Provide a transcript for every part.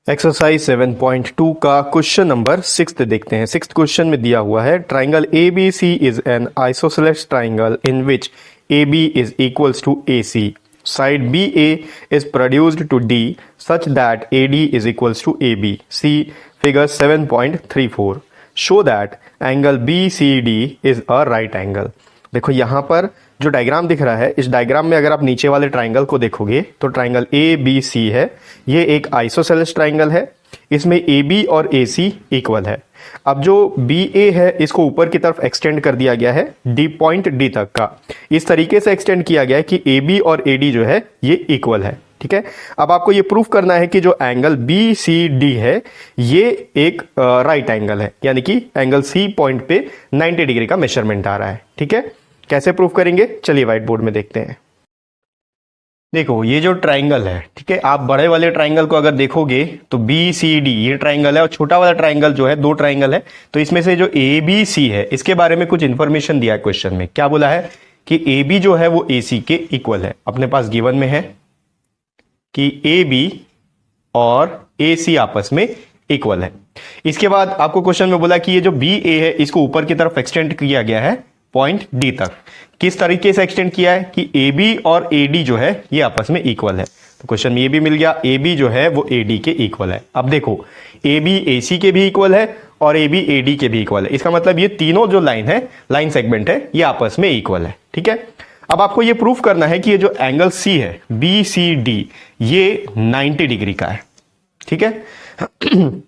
Exercise 7.2 का question number 6 देखते हैं। 6th क्वेश्चन में दिया हुआ है triangle ABC is an isosceles triangle in which AB is equals to AC. Side BA is produced to D such that AD is equals to AB. See figure 7.34. Show that angle BCD is a right angle. देखो यहाँ पर जो diagram दिख रहा है, इस diagram में अगर आप नीचे वाले ट्राइंगल को देखोगे तो ट्राइंगल ABC है, ये एक आइसोसेलेस ट्राइंगल है, इसमें AB और AC इक्वल है। अब जो BA है इसको ऊपर की तरफ एक्सटेंड कर दिया गया है D पॉइंट D तक का, इस तरीके से एक्सटेंड किया गया है कि AB और AD जो है ये इक्वल है। ठीक है, अब आपको ये प्रूफ करना है कि जो एंगल BCD है ये एक राइट एंगल है, यानी कि एंगल C पॉइंट पे 90 डिग्री का मेजरमेंट आ रहा है। ठीक है, कैसे प्रूफ करेंगे चलिए व्हाइट बोर्ड में देखते हैं। देखो ये जो ट्राइंगल है, ठीक है, आप बड़े वाले ट्राइंगल को अगर देखोगे तो BCD ये ट्राइंगल है और छोटा वाला ट्राइंगल जो है, दो ट्राइंगल है, तो इसमें से जो ABC है इसके बारे में कुछ इंफॉर्मेशन दिया है क्वेश्चन में। क्या बोला है कि AB जो है वो AC के इक्वल है। अपने पास गिवन में है कि AB और AC आपस में इक्वल है। इसके बाद आपको क्वेश्चन में बोला कि ये जो BA है इसको ऊपर की तरफ एक्सटेंड किया गया है पॉइंट D तक। किस तरीके से एक्सटेंड किया है कि AB और AD जो है ये आपस में इक्वल है। तो क्वेश्चन में ये भी मिल गया, AB जो है वो AD के इक्वल है। अब देखो AB AC के भी इक्वल है और AB AD के भी इक्वल है। इसका मतलब ये तीनों जो लाइन है, लाइन सेगमेंट है, ये आपस में इक्वल है। ठीक है, अब आपको ये प्रूफ करना है कि ये जो एंगल C है BCD ये 90 डिग्री का है। ठीक है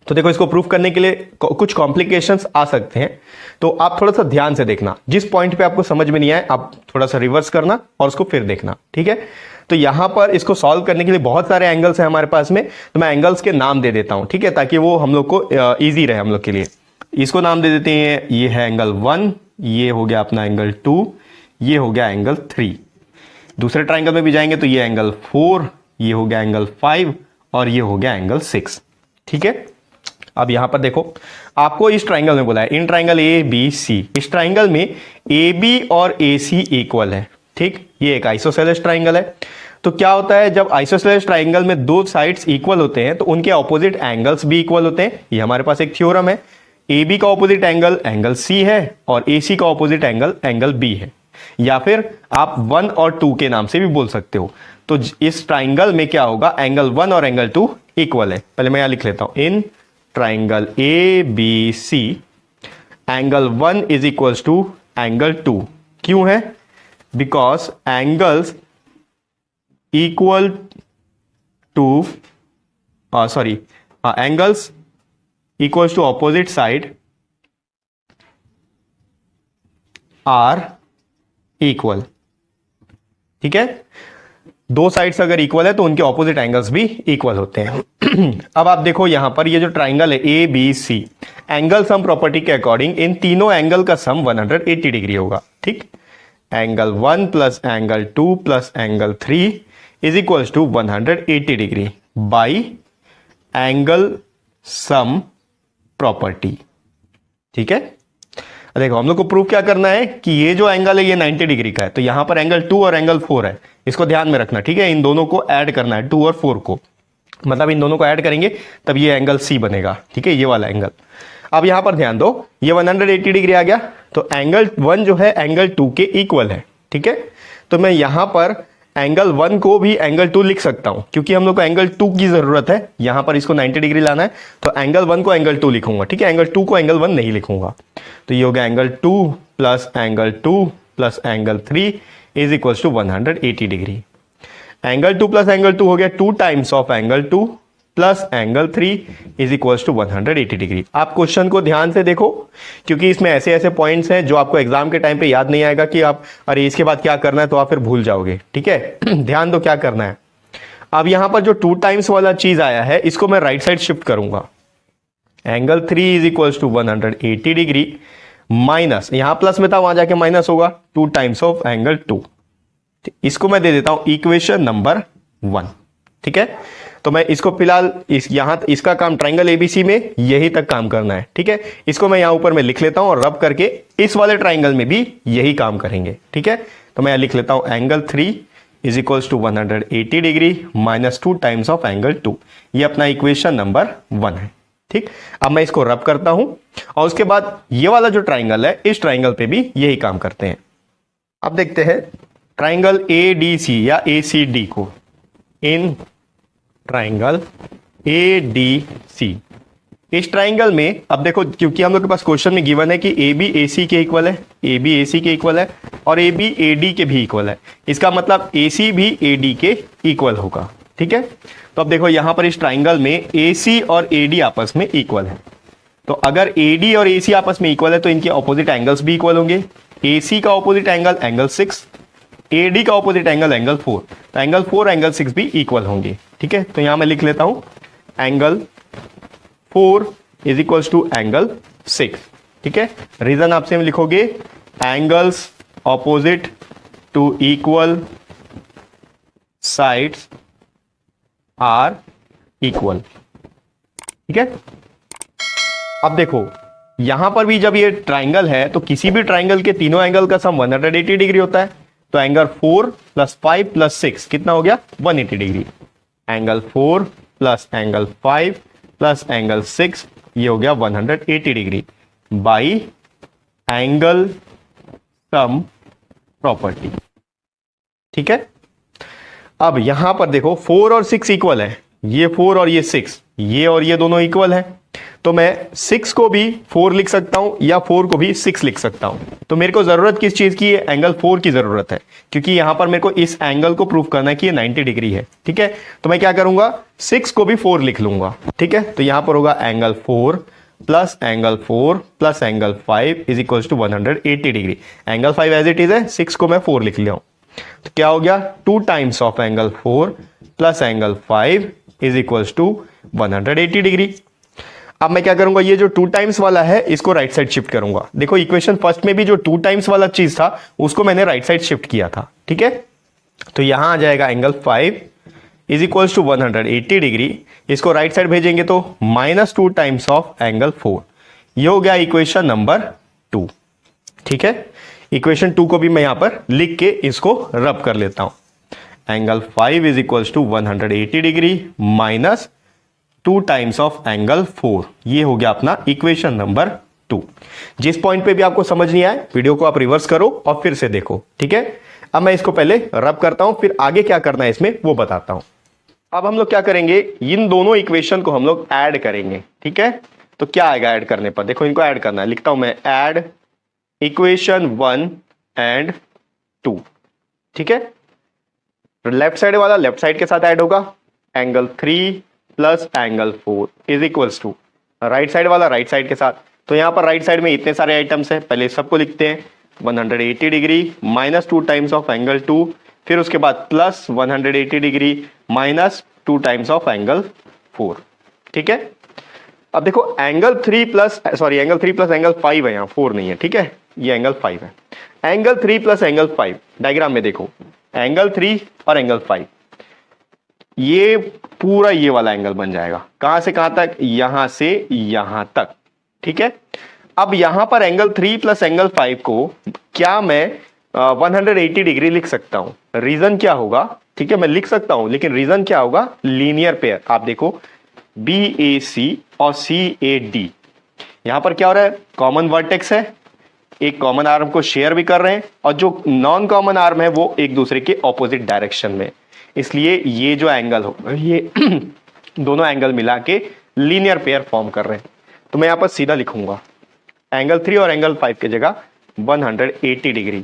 तो देखो इसको प्रूफ करने के लिए कुछ कॉम्प्लिकेशंस आ सकते हैं, तो आप थोड़ा सा ध्यान से देखना। जिस पॉइंट पे आपको समझ में नहीं आए आप थोड़ा सा रिवर्स करना और उसको फिर देखना। ठीक है, तो यहां पर इसको सॉल्व करने के लिए बहुत सारे एंगल्स हैं हमारे पास में, तो मैं एंगल्स के नाम दे देता हूं। ठीक है, ताकि वो हम लोग को ईजी रहे हम लोग के लिए। इसको नाम दे देते हैं, ये है एंगल 1, ये हो गया अपना एंगल 2, ये हो गया एंगल 3। दूसरे ट्राइंगल में भी जाएंगे तो ये एंगल 4, ये हो गया एंगल 5 और ये हो गया एंगल 6। ठीक है, अब यहां पर देखो आपको इस ट्राइंगल में बोला है, इन ट्राइंगल ABC, इस ट्राइंगल में AB और AC इक्वल है। ठीक, ये एक आइसोसेलेस ट्राइंगल है। तो क्या होता है जब आइसोसेलेस ट्राइंगल में दो साइड्स इक्वल होते हैं तो उनके ऑपोजिट एंगल्स भी इक्वल होते हैं। ये हमारे पास एक थ्योरम है। AB का ऑपोजिट एंगल एंगल C है और AC का ऑपोजिट एंगल एंगल B है, या फिर आप 1 और 2 के नाम से भी बोल सकते हो। तो इस ट्राइंगल में क्या होगा, एंगल 1 और एंगल 2 इक्वल है। पहले मैं यहां लिख लेता हूं, in triangle ABC angle 1 is equals to angle 2। क्यों है, because angles equal to angles equals to opposite side are equal. ठीक है, दो साइड्स अगर इक्वल है तो उनके ऑपोजिट एंगल्स भी इक्वल होते हैं। अब आप देखो यहां पर ये जो ट्राइंगल है ABC, एंगल सम प्रॉपर्टी के अकॉर्डिंग इन तीनों एंगल का सम 180 डिग्री होगा। ठीक, angle 1 plus angle 2 plus angle 3 is equals to 180 degree by angle sum property. ठीक है, देखो हम लोग को प्रूफ क्या करना है कि ये जो एंगल है ये 90 डिग्री का है, तो यहां पर एंगल 2 और एंगल 4 है, इसको ध्यान में रखना। ठीक है, इन दोनों को ऐड करना है, 2 और 4 को, मतलब इन दोनों को ऐड करेंगे तब ये एंगल C बनेगा। ठीक है, ये वाला एंगल। अब यहां पर ध्यान दो, ये 180 डिग्री आ गया, तो एंगल 1 जो है एंगल 2 के इक्वल है। ठीक है, तो मैं यहां पर एंगल 1 को भी एंगल 2 लिख सकता हूं, क्योंकि हम लोग को एंगल 2 की जरूरत है। यहां पर इसको 90 डिग्री लाना है, तो एंगल 1 को एंगल 2 लिखूंगा। ठीक है, एंगल 2 को एंगल 1 नहीं लिखूंगा। तो ये हो गया angle 2 plus angle 2 plus angle 3 is equals to 180 degree. Angle 2 plus angle 2 हो गया 2 times of angle 2 plus angle 3 is equals to 180 degree. आप क्वेश्चन को ध्यान से देखो, क्योंकि इसमें ऐसे ऐसे पॉइंट्स हैं जो आपको एग्जाम के टाइम पे याद नहीं आएगा कि आप अरे इसके बाद क्या करना है, तो आप फिर भूल जाओगे। ठीक है ध्यान दो क्या करना है। अब यहां पर जो 2 टाइम्स वाला चीज आया है इसको मैं राइट साइड शिफ्ट करूंगा। Angle 3 is equals to 180 degree minus, यहां प्लस में था वहां जाके माइनस होगा, 2 टाइम्स ऑफ एंगल 2। इसको मैं दे देता हूं इक्वेशन नंबर 1। ठीक है, तो मैं इसको फिलहाल इसका काम ट्राइंगल ABC में यही तक काम करना है। ठीक है, इसको मैं यहां ऊपर में लिख लेता हूं और रब करके इस वाले ट्राइंगल में भी यही काम करेंगे। ठीक है, तो मैं लिख लेता हूं angle 3 is equals to 180 degree minus 2 times of angle 2। ये अपना इक्वेशन नंबर 1 है। ठीक, अब मैं इसको रब करता हूं और उसके बाद ये वाला जो ट्राइंगल है, इस ट्राइंगल पे भी यही काम करते हैं। अब देखते हैं ट्राइंगल ADC या ACD को। इन ट्राइंगल ADC, इस ट्राइंगल में अब देखो, क्योंकि हम लोग के पास क्वेश्चन में गिवन है कि AB AC के इक्वल है, AB AC के इक्वल है और AB AD के भी इक्वल है, इसका मतलब AC भी AD के इक्वल होगा। ठीक है, तो अब देखो यहां पर इस ट्राइंगल में AC और AD आपस में इक्वल है, तो अगर AD और AC आपस में इक्वल है तो इनके ऑपोजिट एंगल्स भी इक्वल होंगे। AC का ऑपोजिट एंगल एंगल 6, AD का ऑपोजिट एंगल एंगल 4, तो एंगल 4 एंगल 6 भी इक्वल होंगे। ठीक है, तो यहां मैं लिख लेता हूं angle 4 is equals to angle 6। ठीक है, रीजन आपसे लिखोगे angles opposite to equal sides are equal. ठीक है, अब देखो यहां पर भी जब ये ट्राइंगल है तो किसी भी ट्राइंगल के तीनों एंगल का सम 180 डिग्री होता है, तो एंगल 4 प्लस 5 प्लस 6 कितना हो गया 180 degree. Angle 4 plus angle 5 plus angle 6 ये हो गया 180 degree by angle sum property. ठीक है, अब यहां पर देखो 4 और 6 इक्वल है, ये 4 और ये 6, ये और ये दोनों इक्वल है, तो मैं 6 को भी 4 लिख सकता हूं या 4 को भी 6 लिख सकता हूं। तो मेरे को जरूरत किस चीज की है, एंगल 4 की जरूरत है, क्योंकि यहां पर मेरे को इस एंगल को प्रूव करना है कि ये 90 डिग्री है। ठीक है, तो मैं क्या करूंगा 6 को भी 4 लिख लूंगा। ठीक है, तो यहां पर होगा angle 4 plus angle 4 plus angle 5 is equal to 180 degree. Angle 5 as it is है, 6 को मैं 4 लिख लिया हूं, तो क्या हो गया 2 times of angle 4 plus angle 5 is equal to 180 degree. अब मैं क्या करूंगा, ये जो 2 टाइम्स वाला है इसको राइट साइड शिफ्ट करूंगा। देखो इक्वेशन फर्स्ट में भी जो 2 टाइम्स वाला चीज था उसको मैंने राइट साइड शिफ्ट किया था। ठीक है, तो यहां आ जाएगा angle 5 is equal to 180 degree, इसको राइट साइड भेजेंगे तो -2 टाइम्स ऑफ एंगल 4। ये हो गया इक्वेशन नंबर 2। ठीक है, इक्वेशन 2 को भी मैं यहां पर लिख के इसको रब कर लेता हूं। Angle 5 is equal to 180 degree minus 2 times of angle 4, ये हो गया अपना इक्वेशन नंबर 2। जिस पॉइंट पे भी आपको समझ नहीं आए वीडियो को आप रिवर्स करो और फिर से देखो। ठीक है, अब मैं इसको पहले रब करता हूं, फिर आगे क्या करना है इसमें वो बताता हूं। अब हम लोग क्या करेंगे, इन दोनों इक्वेशन को हम लोग ऐड करेंगे। ठीक है, तो क्या आएगा ऐड करने पर, देखो इनको ऐड करना है, लिखता हूं मैं ऐड इक्वेशन 1 एंड 2। ठीक है, लेफ्ट साइड वाला लेफ्ट साइड के साथ ऐड होगा, angle 3 plus angle 4 is equals to right side वाला राइट साइड के साथ। तो यहां पर राइट साइड में इतने सारे आइटम्स हैं, पहले सबको लिखते हैं 180 degree minus 2 times of angle 2, फिर उसके बाद plus 180 degree minus 2 times of angle 4। ठीक है, अब देखो एंगल 3 प्लस एंगल 5 है, यहां 4 नहीं है। ठीक है, ये एंगल 5 है। एंगल 3 प्लस एंगल 5 डायग्राम में देखो, एंगल 3 और एंगल 5, ये पूरा ये वाला एंगल बन जाएगा। कहां से कहां तक, यहां से यहां तक। ठीक है, अब यहां पर एंगल 3 प्लस एंगल 5 को क्या मैं 180 डिग्री लिख सकता हूं, रीजन क्या होगा। ठीक है, मैं लिख सकता हूं, लेकिन रीजन क्या होगा, लीनियर पेयर। आप देखो BAC और CAD, यहां पर क्या हो रहा है, कॉमन वर्टेक्स है, एक कॉमन आर्म को शेयर भी कर रहे हैं, और जो नॉन कॉमन आर्म है वो एक दूसरे के ऑपोजिट डायरेक्शन में, इसलिए ये जो एंगल हो ये दोनों एंगल मिला के लीनियर पेयर फॉर्म कर रहे हैं। तो मैं यहां पर सीधा लिखूंगा एंगल 3 और एंगल 5 की जगह 180 डिग्री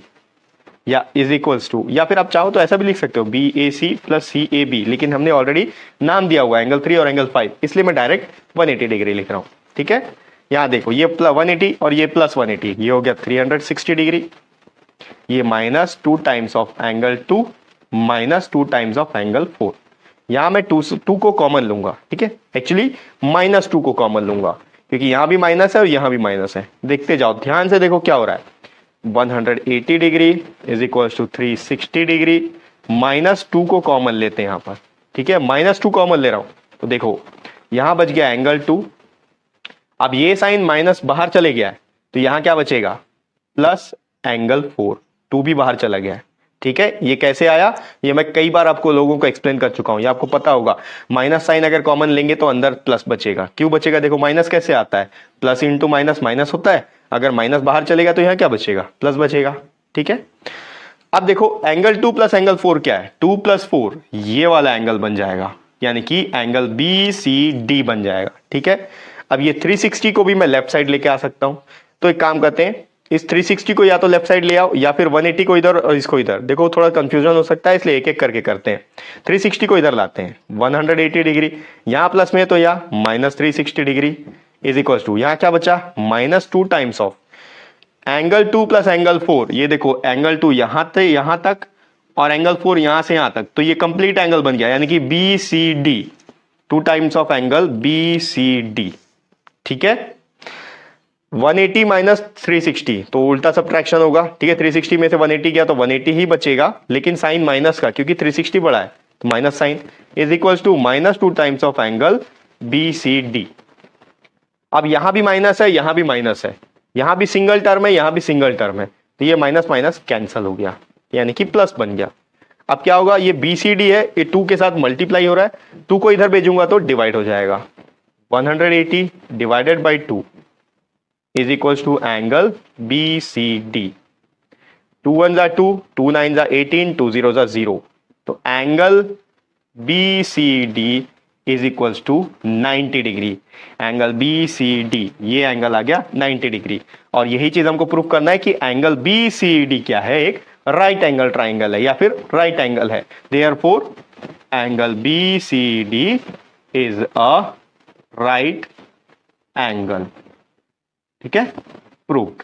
या इज इक्वल्स टू, या फिर आप चाहो तो ऐसा भी लिख सकते हो BAC प्लस CAB, लेकिन हमने ऑलरेडी नाम दिया हुआ एंगल 3 और एंगल 5, इसलिए मैं डायरेक्ट 180 डिग्री लिख रहा हूं। ठीक है, यहां देखो ये प्लस 180 और ये प्लस 180, ये हो गया 360 डिग्री, ये minus 2 times of angle 2 minus 2 times of angle 4। यहां मैं 2 को कॉमन लूंगा। ठीक है, एक्चुअली -2 को कॉमन लूंगा, क्योंकि यहां भी माइनस है और यहां भी माइनस है। देखते जाओ, ध्यान से देखो क्या हो रहा है, 180 degree is equal to 360 degree, -2 को कॉमन लेते हैं यहां पर। ठीक है, -2 कॉमन ले रहा हूं, तो देखो यहां बच गया एंगल 2, अब ये साइन माइनस बाहर चले गया है, तो यहां क्या बचेगा, प्लस एंगल 4, 2 भी बाहर चला गया है, ठीक है, ये कैसे आया, ये मैं कई बार आपको लोगों को एक्सप्लेन कर चुका हूं, ये आपको पता होगा। माइनस साइन अगर कॉमन लेंगे तो अंदर प्लस बचेगा। क्यों बचेगा, देखो माइनस कैसे आता है, प्लस इंटू माइनस माइनस होता है, अगर माइनस बाहर चलेगा तो यहाँ क्या बचेगा, प्लस बचेगा। ठीक है, अब देखो एंगल 2 प्लस एंगल 4 क्या है, 2 प्लस 4 ये वाला एंगल बन जाएगा, यानी कि एंगल BCD बन जाएगा। ठीक है, अब ये 360 को भी मैं लेफ्ट साइड लेके आ सकता हूं, तो एक काम करते हैं, इस 360 को या तो लेफ्ट साइड ले आओ या फिर 180 को इधर और इसको इधर। देखो थोड़ा कंफ्यूजन हो सकता है, इसलिए एक एक करके करते हैं। 360 को इधर लाते हैं, 180 डिग्री, यहां प्लस में तो यहाँ minus 360 degree is equal to, यहां क्या बचा, -2 times of angle 2 plus angle 4। ये देखो एंगल 2 यहां तक और एंगल 4 यहां से यहां तक, तो ये कंप्लीट एंगल बन गया, यानी कि BCD, 2 times of angle BCD। ठीक है, 180 माइनस 360 तो उल्टा सब्ट्रैक्शन होगा। ठीक है, 360 में से 180 गया तो 180 ही बचेगा, लेकिन साइन माइनस का, क्योंकि 360 बड़ा है तो minus sign is equal to -2 times of angle BCD। अब यहां भी माइनस है, यहां भी माइनस है, यहां भी सिंगल टर्म है, यहां भी सिंगल टर्म है, तो ये माइनस माइनस कैंसल हो गया, यानी कि प्लस बन गया। अब क्या होगा, ये BCD है, ये 2 के साथ मल्टीप्लाई हो रहा है, 2 को इधर भेजूंगा तो डिवाइड हो जाएगा, 180 divided by 2 is equal to angle BCD। 2 1 जा 2, 2 9 जा 18, 2 0 जा 0, तो angle BCD is equal to 90 degree. Angle BCD ये एंगल आ गया 90 डिग्री, और यही चीज हमको प्रूव करना है कि एंगल BCD क्या है, एक राइट एंगल ट्राइंगल है या फिर राइट एंगल है। Therefore angle BCD is a right angle. ठीक है, प्रूव्ड।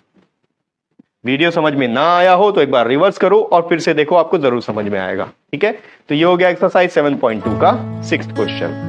वीडियो समझ में ना आया हो तो एक बार रिवर्स करो और फिर से देखो, आपको जरूर समझ में आएगा। ठीक है, तो ये हो गया एक्सरसाइज 7.2 का 6th क्वेश्चन।